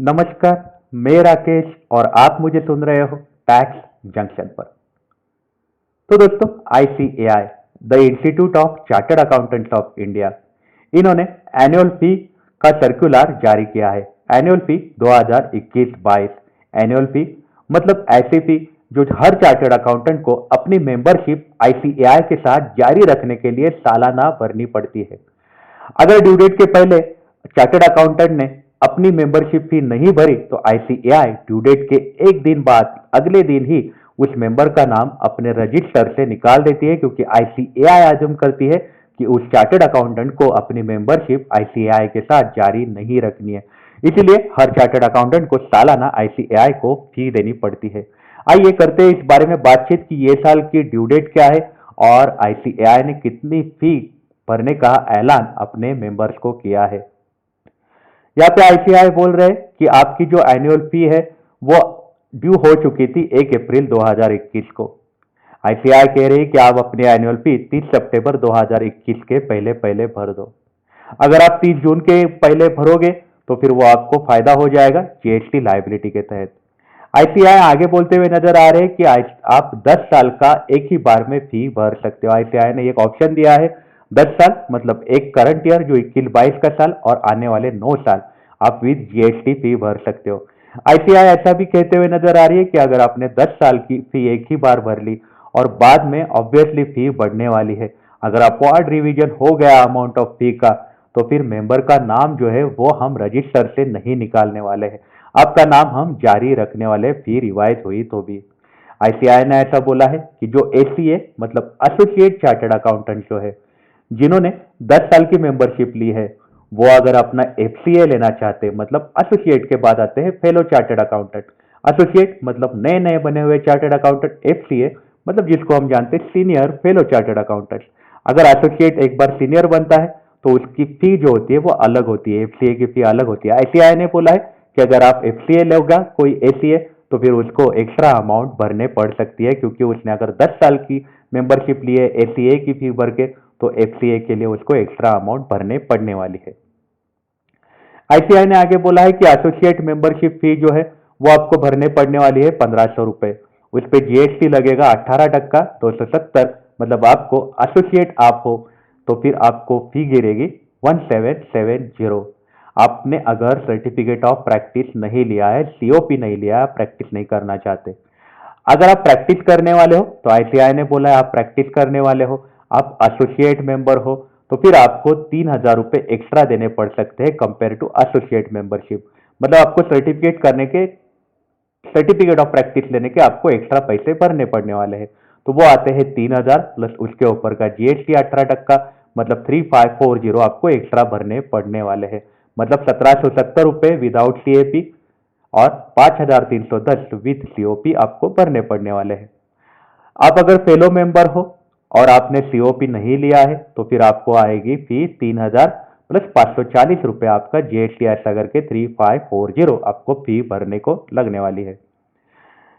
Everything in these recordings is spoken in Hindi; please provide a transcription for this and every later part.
नमस्कार। मैं राकेश और आप मुझे सुन रहे हो टैक्स जंक्शन पर। तो दोस्तों, ICAI, the institute of chartered accountants of India, इन्होंने एनुअल फी का सर्कुलर जारी किया है। एनुअल फी 2021-22। एनुअल फी मतलब ऐसी फी जो हर चार्टर्ड अकाउंटेंट को अपनी मेंबरशिप आईसीएआई के साथ जारी रखने के लिए सालाना भरनी पड़ती है। अगर ड्यू डेट के पहले चार्टर्ड अकाउंटेंट ने अपनी मेंबरशिप फी नहीं भरी तो आईसीएआई ड्यू डेट के एक दिन बाद अगले दिन ही उस मेंबर का नाम अपने रजिस्टर से निकाल देती है, क्योंकि आईसीएआई आजम करती है कि उस चार्टर्ड अकाउंटेंट को अपनी मेंबरशिप आईसीएआई के साथ जारी नहीं रखनी है। इसलिए हर चार्टर्ड अकाउंटेंट को सालाना आईसीएआई को फी देनी पड़ती है। आइए करते हैं इस बारे में बातचीत कि ये साल की ड्यू डेट क्या है और आईसीएआई ने कितनी फी भरने का ऐलान अपने मेंबर्स को किया है। यहाँ पे आईसीआई बोल रहे हैं कि आपकी जो एनुअल फी है वो ड्यू हो चुकी थी 1 अप्रैल 2021 को। आईसीआई कह रही है कि आप अपनी एनुअल फी 30 सितंबर 2021 के पहले पहले भर दो। अगर आप 30 जून के पहले भरोगे तो फिर वो आपको फायदा हो जाएगा जीएसटी लाइबिलिटी के तहत। आईसीआई आगे बोलते हुए नजर आ रहे हैं कि आप 10 साल का एक ही बार में फी भर सकते हो। आईसीआई ने एक ऑप्शन दिया है 10 साल, मतलब एक करंट ईयर जो 21-22 का साल और आने वाले 9 साल आप विद जीएसटी फी भर सकते हो। आईसीआई ऐसा भी कहते हुए नजर आ रही है कि अगर आपने 10 साल की फी एक ही बार भर ली और बाद में ऑब्वियसली फी बढ़ने वाली है, अगर अपवार्ड रिवीजन हो गया अमाउंट ऑफ फी का, तो फिर मेंबर का नाम जो है वो हम रजिस्टर से नहीं निकालने वाले हैं। आपका नाम हम जारी रखने वाले, फी रिवाइज हुई तो भी। आईसीआई ने ऐसा बोला है कि जो एसीए मतलब एसोसिएट चार्टर्ड अकाउंटेंट जो है, जिन्होंने 10 साल की मेंबरशिप ली है, वो अगर अपना एफसीए लेना चाहते हैं, मतलब एसोसिएट के बाद आते हैं फेलो चार्टर्ड अकाउंटेंट। एसोसिएट मतलब नए नए बने हुए चार्टर्ड अकाउंटेंट, एफसीए मतलब जिसको हम जानते हैं सीनियर फेलो चार्टर्ड अकाउंटेंट। अगर एसोसिएट एक बार सीनियर बनता है तो उसकी फी जो होती है वो अलग होती है, एफसीए की फी अलग होती है। आईसीआई ने बोला है कि अगर आप एफसीए लोगा कोई एसीए तो फिर उसको एक्स्ट्रा अमाउंट भरने पड़ सकती है, क्योंकि उसने अगर 10 साल की मेंबरशिप ली है एसीए की फी भर के, तो एफसीए के लिए उसको एक्स्ट्रा अमाउंट भरने पड़ने वाली है। आईसीआई ने आगे बोला है कि एसोसिएट मेंबरशिप फी जो है वो आपको भरने पड़ने वाली है 1500 रुपए। उस पर जीएसटी लगेगा 18%, 270, मतलब आपको एसोसिएट आप हो तो फिर आपको फी गिरेगी 1770। आपने अगर सर्टिफिकेट ऑफ प्रैक्टिस नहीं लिया है, सीओपी नहीं लिया है, प्रैक्टिस नहीं करना चाहते। अगर आप प्रैक्टिस करने वाले हो तो आईसीआई ने बोला है आप प्रैक्टिस करने वाले हो, आप एसोसिएट मेंबर हो, तो फिर आपको 3000 रुपये एक्स्ट्रा देने पड़ सकते हैं कंपेयर टू एसोसिएट मेंबरशिप। मतलब आपको सर्टिफिकेट ऑफ प्रैक्टिस लेने के आपको एक्स्ट्रा पैसे भरने पड़ने वाले हैं। तो वो आते हैं 3000 प्लस उसके ऊपर का जीएसटी 18%, मतलब 3540 आपको एक्स्ट्रा भरने पड़ने वाले हैं। मतलब 1770 रुपये विदाउट सीएपी और 5310 विद सीओपी आपको भरने पड़ने वाले हैं। आप अगर फेलो मेंबर हो और आपने सीओपी नहीं लिया है तो फिर आपको आएगी फी 3000 प्लस 540 रुपये आपका जीएसटी, ऐसा करके 3540 आपको फी भरने को लगने वाली है।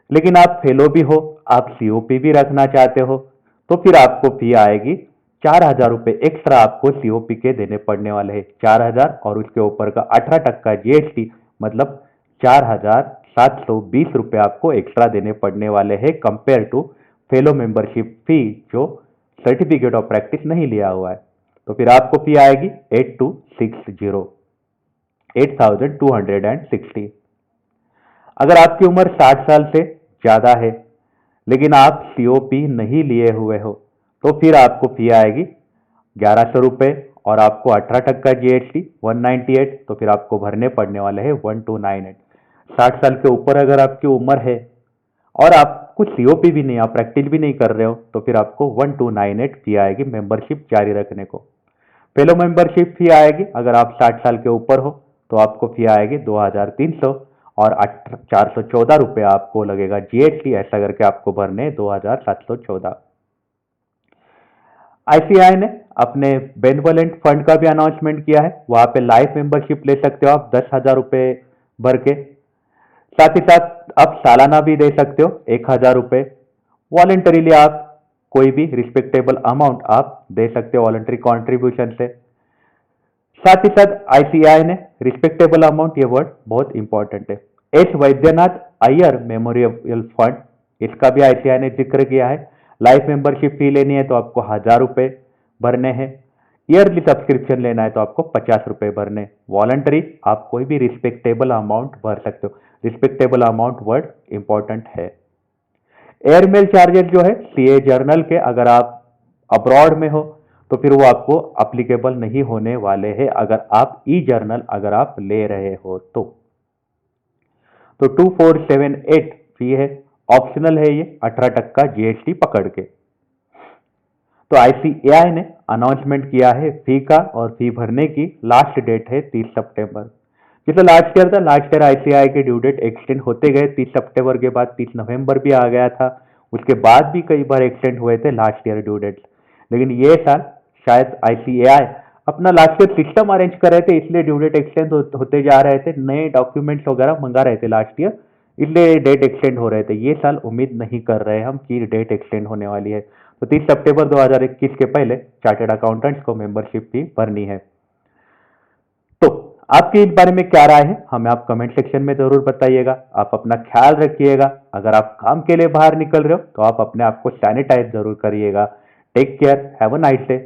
लेकिन आप फेलो भी हो, आप सीओपी भी रखना चाहते हो, तो फिर आपको फी आएगी 4000 रुपये एक्स्ट्रा आपको सीओपी के देने पड़ने वाले हैं। 4000 और उसके ऊपर का 18% जीएसटी, मतलब 4720 रुपये आपको एक्स्ट्रा देने पड़ने वाले हैं compare to fellow membership fee जो सर्टिफिकेट ऑफ प्रैक्टिस नहीं लिया हुआ है। तो फिर आपको फी आएगी 8260। अगर आपकी उम्र 60 साल से ज्यादा है लेकिन आप सीओपी नहीं लिए हुए हो तो फिर आपको फी आएगी 1100 रुपये और आपको 18% जीएसटी 198, तो फिर आपको भरने पड़ने वाले हैं 1298। 60 साल के ऊपर अगर आपकी उम्र है और आप कुछ सीओपी भी नहीं, आप प्रैक्टिस भी नहीं कर रहे हो, तो फिर आपको 1298 फी आएगी मेंबरशिप जारी रखने को। फेलो मेंबरशिप फी आएगी अगर आप 60 साल के ऊपर हो तो आपको फी आएगी 2300 और 414 रुपये आपको लगेगा जीएसटी, ऐसा करके आपको भरने 2714। आईसीआई ने अपने बेनवोलेंट फंड का भी अनाउंसमेंट किया है, वहां पे लाइफ मेंबरशिप ले सकते हो आप 10,000 रुपये भर के। साथ ही साथ आप सालाना भी दे सकते हो 1000 रुपये। वॉलेंटरीली आप कोई भी रिस्पेक्टेबल अमाउंट आप दे सकते हो वॉलेंटरी कॉन्ट्रीब्यूशन से। साथ ही साथ आईसीएआई ने रिस्पेक्टेबल अमाउंट, ये वर्ड बहुत इंपॉर्टेंट है। S Vaidyanath Ayyar memorial fund, इसका भी आईसीएआई ने जिक्र किया है। लाइफ मेंबरशिप फी लेनी है तो आपको 1000 रुपए भरने हैं। ईयरली सब्सक्रिप्शन लेना है तो आपको 50 रुपए भरने। वॉलंटरी आप कोई भी रिस्पेक्टेबल अमाउंट भर सकते हो। रिस्पेक्टेबल अमाउंट वर्ड इंपॉर्टेंट है। एयरमेल चार्जेस जो है सीए जर्नल के, अगर आप अब्रॉड में हो तो फिर वो आपको अप्लीकेबल नहीं होने वाले हैं अगर आप ई जर्नल अगर आप ले रहे हो तो 2478 फी है, ऑप्शनल है ये, 18% जीएसटी पकड़ के। तो आईसीएआई ने अनाउंसमेंट किया है फी का, और फी भरने की लास्ट डेट है 30 सितंबर। जैसे लास्ट ईयर था, लास्ट ईयर आईसीएआई के ड्यू डेट एक्सटेंड होते गए, 30 सितंबर के बाद 30 नवंबर भी आ गया था। उसके बाद भी कई बार एक्सटेंड हुए थे लास्ट ईयर ड्यू डेट, लेकिन ये साल शायद आईसीएआई अपना लास्ट ईयर सिस्टम अरेंज कर रहे थे, इसलिए ड्यू डेट एक्सटेंड होते जा रहे थे। नए डॉक्यूमेंट्स वगैरह मंगा रहे थे लास्ट ईयर, इसलिए डेट एक्सटेंड हो रहे थे। ये साल उम्मीद नहीं कर रहे हम कि डेट एक्सटेंड होने वाली है। तो 30 सितंबर 2021 के पहले चार्टर्ड अकाउंटेंट्स को मेंबरशिप फी भरनी है। तो आपकी इस बारे में क्या राय है, हमें आप कमेंट सेक्शन में जरूर बताइएगा। आप अपना ख्याल रखिएगा। अगर आप काम के लिए बाहर निकल रहे हो तो आप अपने आप को सैनिटाइज जरूर करिएगा। Take care, have a nice day.